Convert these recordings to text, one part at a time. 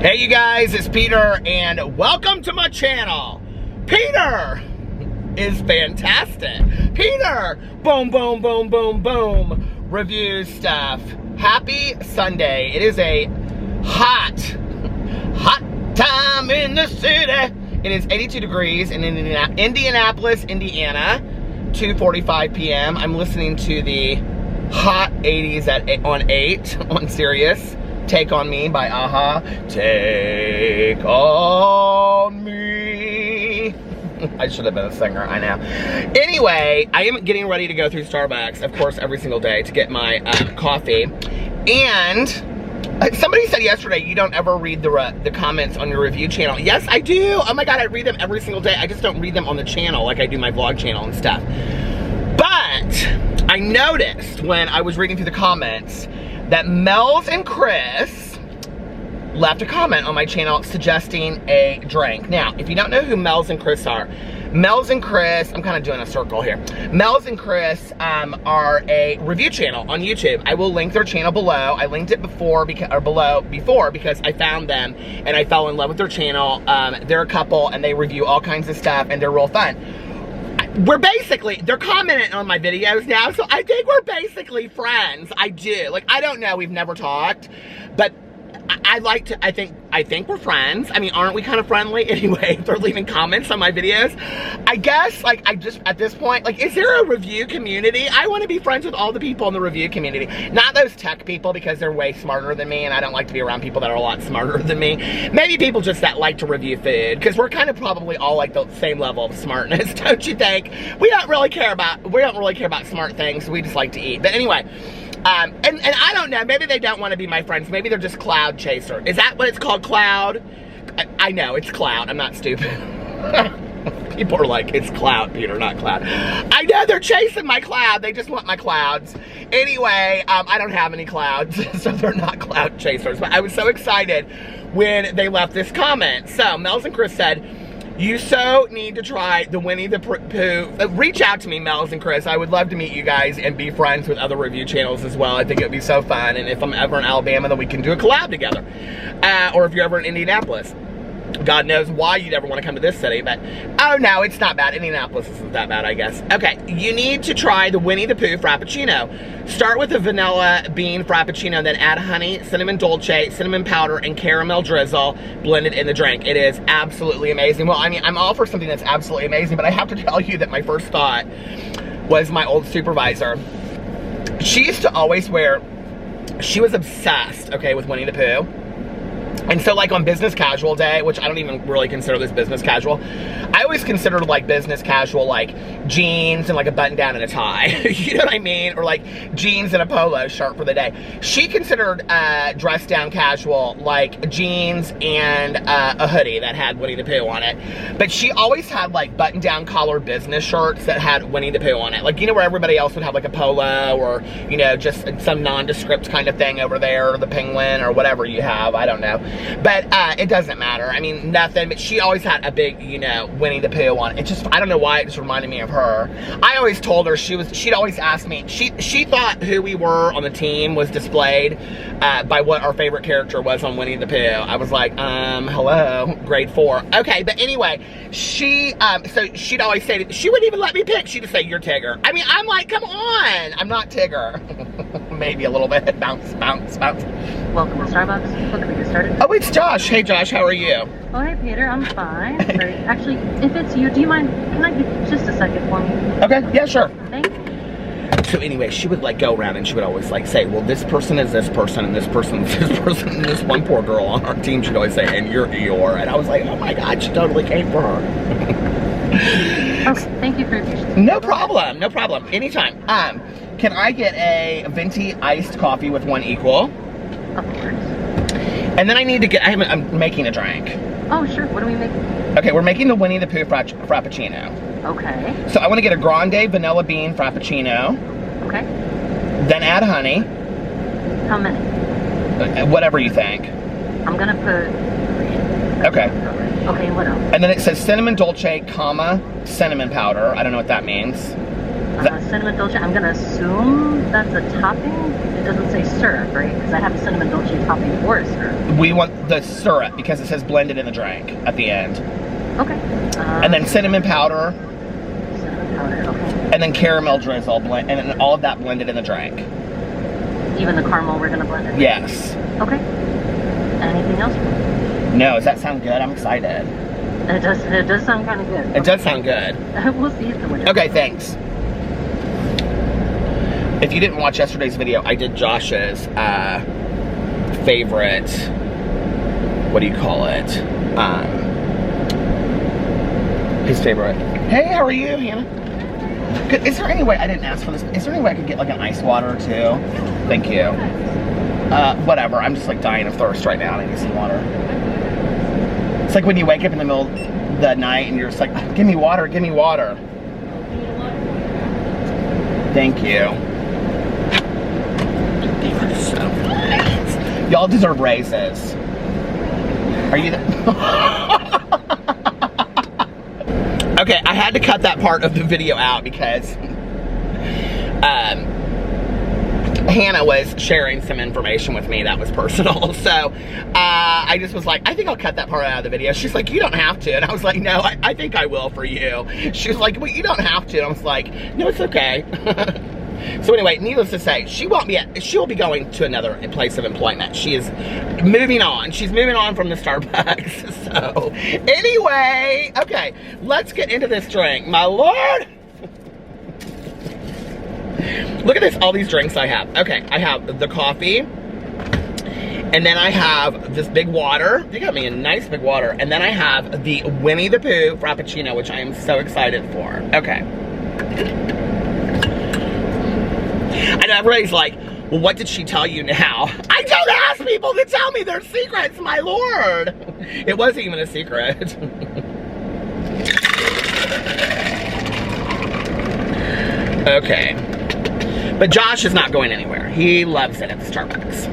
Hey you guys, it's Peter and welcome to my channel. Peter is fantastic. Peter, boom, boom, boom, boom, boom, reviews stuff. Happy Sunday. It is a hot time in the city. It is 82 degrees in Indianapolis, Indiana, 2:45 p.m. I'm listening to the hot 80s on 8 on Sirius. Take on Me by Aha. Take on me. I should have been a singer, I know. Anyway, I am getting ready to go through Starbucks, of course, every single day to get my coffee. And somebody said yesterday you don't ever read the comments on your review channel. Yes, I do. Oh my God, I read them every single day. I just don't read them on the channel like I do my vlog channel and stuff. But I noticed when I was reading through the comments that Mel's and Chris left a comment on my channel suggesting a drink. Now, if you don't know who Mel's and Chris are, Mel's and Chris, I'm kind of doing a circle here. Mel's and Chris are a review channel on YouTube. I will link their channel below. I linked it before because I found them and I fell in love with their channel. They're a couple and they review all kinds of stuff and they're real fun. They're commenting on my videos now, so I think we're basically friends. I do. Like, I don't know, we've never talked, but I think we're friends. I mean, aren't we kind of friendly? Anyway, if they're leaving comments on my videos. I guess, like, at this point, like, is there a review community? I want to be friends with all the people in the review community. Not those tech people, because they're way smarter than me, and I don't like to be around people that are a lot smarter than me. Maybe people just that like to review food, because we're kind of probably all like the same level of smartness, don't you think? We don't really care about smart things. We just like to eat. But anyway, and I don't know, maybe they don't want to be my friends. Maybe they're just cloud chaser. Is that what it's called, cloud? I know, it's cloud. I'm not stupid. People are like, it's cloud, Peter, not cloud. I know, they're chasing my cloud. They just want my clouds. Anyway, I don't have any clouds, so they're not cloud chasers. But I was so excited when they left this comment. So, Mel's and Chris said, you so need to try the Winnie the Pooh. Reach out to me, Mel's and Chris. I would love to meet you guys and be friends with other review channels as well. I think it would be so fun. And if I'm ever in Alabama, then we can do a collab together. Or if you're ever in Indianapolis. God knows why you'd ever want to come to this city, but oh no, it's not bad. Indianapolis isn't that bad, I guess. Okay, you need to try the Winnie the Pooh Frappuccino. Start with a vanilla bean Frappuccino, then add honey, cinnamon dolce, cinnamon powder, and caramel drizzle blended in the drink. It is absolutely amazing. Well, I mean, I'm all for something that's absolutely amazing, but I have to tell you that my first thought was my old supervisor. She used to always she was obsessed, okay, with Winnie the Pooh. And so, like, on business casual day, which I don't even really consider this business casual, I always considered, like, business casual, like, jeans and, like, a button-down and a tie. You know what I mean? Or, like, jeans and a polo shirt for the day. She considered dress-down casual, like, jeans and a hoodie that had Winnie the Pooh on it. But she always had, like, button-down collar business shirts that had Winnie the Pooh on it. Like, you know where everybody else would have, like, a polo or, you know, just some nondescript kind of thing over there, or the penguin or whatever you have. I don't know. But it doesn't matter. I mean, nothing. But she always had a big, you know, Winnie the Pooh on it. It just, I don't know why, it just reminded me of her. I always told her, she'd always ask me, she thought who we were on the team was displayed by what our favorite character was on Winnie the Pooh. I was like, hello, grade 4. Okay, but anyway, so she'd always say, she wouldn't even let me pick. She'd just say, you're Tigger. I mean, I'm like, come on, I'm not Tigger. Maybe a little bit. Bounce, bounce, bounce. Welcome to Starbucks. What can we get started? Oh, it's Josh. Hey, Josh, how are you? Oh, hey, Peter. I'm fine. Great. Actually, if it's you, do you mind, can I get just a second for me? Okay, yeah, sure. Thank you. So anyway, she would, like, go around and she would always, like, say, well, this person is this person, and this person is this person, and this one poor girl on our team, she'd always say, and you're Eeyore. And I was like, oh my God, she totally came for her. Okay, thank you for your patience. No problem, no problem. Anytime. Can I get a venti iced coffee with 1 equal? Of course. And then I need to get, I'm making a drink. Oh, sure. What are we making? Okay, we're making the Winnie the Pooh Frappuccino. Okay. So I want to get a grande vanilla bean Frappuccino. Okay. Then add honey. How many? Whatever you think. I'm gonna put 3. Okay. Okay, what else? And then it says cinnamon dolce, comma, cinnamon powder. I don't know what that means. cinnamon dolce, I'm gonna assume that's a topping. It doesn't say syrup, right? Because I have a cinnamon dolce topping or a syrup. We want the syrup because it says blended in the drink at the end. Okay. And then cinnamon powder. Cinnamon powder, okay. And then caramel drizzle, and then all of that blended in the drink. Even the caramel we're gonna blend in? Yes. Okay. Anything else? No, does that sound good? I'm excited. It does sound kind of good. It does sound good. We'll see if the winner. Okay, thanks. If you didn't watch yesterday's video, I did Josh's favorite, what do you call it? His favorite. Hey, how are you, Hannah? Good. Is there any way, I didn't ask for this, is there any way I could get like an ice water too? Thank you. Whatever, I'm just like dying of thirst right now and I need some water. It's like when you wake up in the middle of the night and you're just like, give me water, give me water. Thank you. They were so nice. Y'all deserve raises. Are you Okay, I had to cut that part of the video out because Hannah was sharing some information with me that was personal. So I just was like, I think I'll cut that part out of the video. She's like, you don't have to. And I was like, no, I think I will for you. She was like, well, you don't have to. And I was like, no, it's okay. So anyway, needless to say, she will be going to another place of employment. She is moving on. She's moving on from the Starbucks. So anyway, okay, let's get into this drink. My Lord. Look at this, all these drinks I have. Okay, I have the coffee. And then I have this big water. They got me a nice big water. And then I have the Winnie the Pooh Frappuccino, which I am so excited for. Okay. I know everybody's like, well, what did she tell you now? I don't ask people to tell me their secrets, my Lord. It wasn't even a secret. Okay. But Josh is not going anywhere. He loves it at the Starbucks.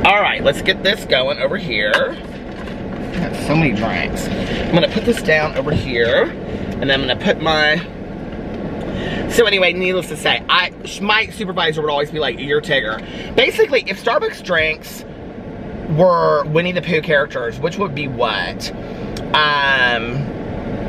All right, let's get this going over here. I have so many drinks. I'm gonna put this down over here, and then I'm gonna put my... So anyway, needless to say, my supervisor would always be like, you're Tigger. Basically, if Starbucks drinks were Winnie the Pooh characters, which would be what?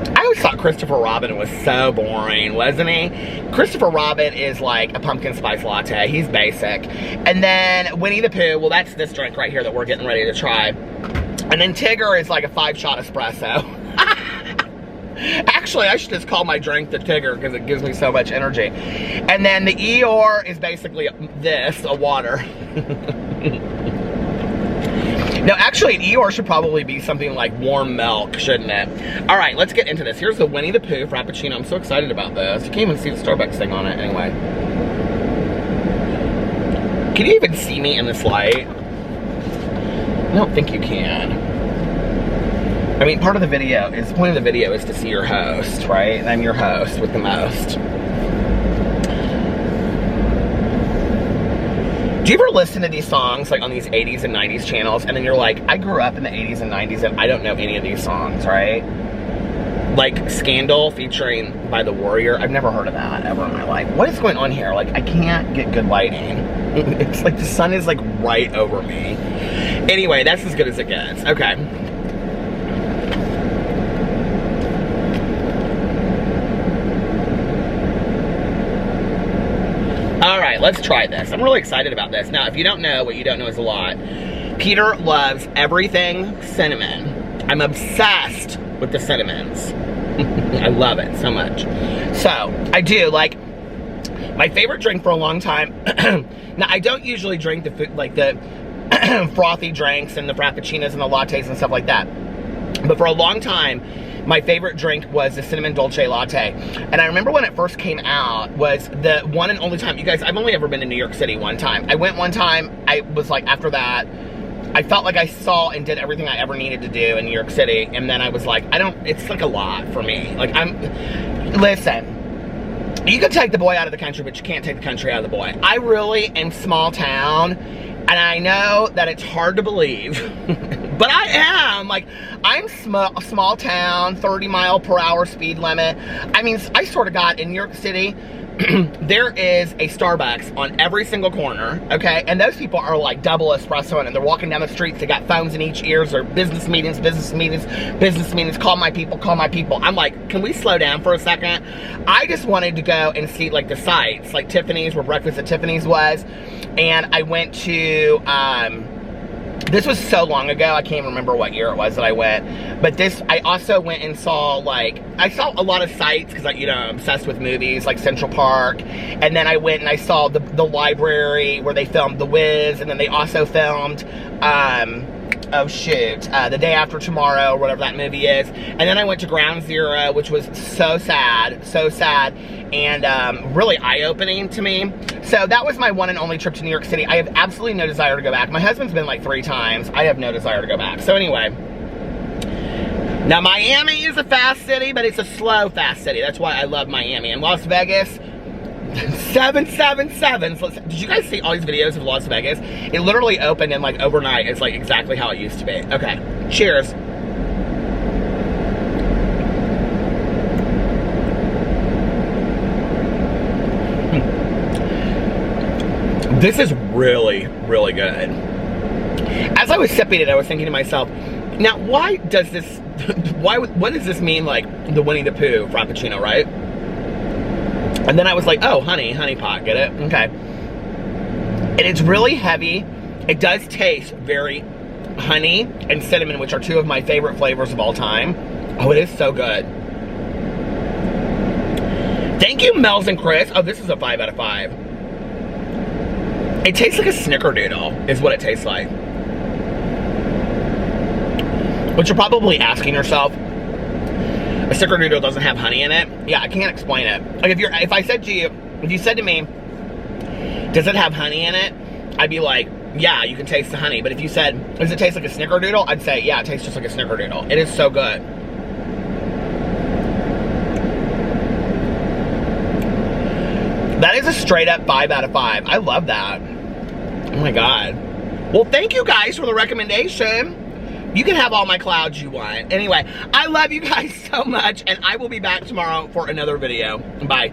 I always thought Christopher Robin was so boring, wasn't he? Christopher Robin is like a pumpkin spice latte. He's basic. And then Winnie the Pooh, well, that's this drink right here that we're getting ready to try. And then Tigger is like a 5-shot espresso. Actually, I should just call my drink the Tigger because it gives me so much energy. And then the Eeyore is basically this, a water. No, actually, an Eeyore should probably be something like warm milk, shouldn't it? All right, let's get into this. Here's the Winnie the Pooh Frappuccino. I'm so excited about this. You can't even see the Starbucks thing on it anyway. Can you even see me in this light? I don't think you can. I mean, part of the video is, the point of the video is to see your host, right? And I'm your host with the most. Do you ever listen to these songs, like on these 80s and 90s channels, and then you're like, I grew up in the 80s and 90s and I don't know any of these songs, right? Like Scandal featuring By the Warrior. I've never heard of that ever in my life. What is going on here? Like, I can't get good lighting. It's like the sun is like right over me. Anyway, that's as good as it gets. Okay. All right, let's try this. I'm really excited about this. Now, if you don't know, what you don't know is a lot. Peter loves everything cinnamon. I'm obsessed with the cinnamons. I love it so much. So, I do, like, my favorite drink for a long time. Now, I don't usually drink the food, like the frothy drinks and the frappuccinos and the lattes and stuff like that. But for a long time, my favorite drink was the cinnamon dolce latte. And I remember when it first came out was the one and only time, you guys, I've only ever been to New York City one time. I went one time, I was like, after that, I felt like I saw and did everything I ever needed to do in New York City. And then I was like, it's like a lot for me. Like, listen, you can take the boy out of the country, but you can't take the country out of the boy. I really am small town, and I know that it's hard to believe, But I am, like, I'm small town, 30-mile-per-hour speed limit. I mean, I swear to God, in New York City, there is a Starbucks on every single corner, okay? And those people are like double espresso, and they're walking down the streets, they got phones in each ears, or business meetings, call my people, call my people. I'm like, can we slow down for a second? I just wanted to go and see like the sights, like Tiffany's, where breakfast at Tiffany's was. And I went to, this was so long ago, I can't remember what year it was that I went. But I also went and saw, like, I saw a lot of sights, because, like, you know, I'm obsessed with movies, like Central Park. And then I went and I saw the library where they filmed The Wiz. And then they also filmed, oh shoot, The Day After Tomorrow, whatever that movie is. And then I went to Ground Zero, which was so sad, and really eye-opening to me. So that was my one and only trip to New York City. I have absolutely no desire to go back. My husband's been like 3 times. I have no desire to go back. So anyway, now Miami is a fast city, but it's a slow fast city. That's why I love Miami. And Las Vegas, 777. So did you guys see all these videos of Las Vegas? It literally opened in like overnight. It's like exactly how it used to be. Okay, cheers. This is really, really good. As I was sipping it, I was thinking to myself, now why does this, what does this mean, like the Winnie the Pooh Frappuccino, right? And then I was like, oh, honey pot, get it? Okay. And it's really heavy. It does taste very honey and cinnamon, which are 2 of my favorite flavors of all time. Oh, it is so good. Thank you, Mel's and Chris. Oh, this is a 5 out of 5. It tastes like a snickerdoodle, is what it tastes like. But you're probably asking yourself, a snickerdoodle doesn't have honey in it? Yeah, I can't explain it. Like if you said to me, does it have honey in it? I'd be like, yeah, you can taste the honey. But if you said, does it taste like a snickerdoodle? I'd say, yeah, it tastes just like a snickerdoodle. It is so good. That is a straight up 5 out of 5. I love that. Oh my God. Well, thank you guys for the recommendation. You can have all my clouds you want. Anyway, I love you guys so much, and I will be back tomorrow for another video. Bye.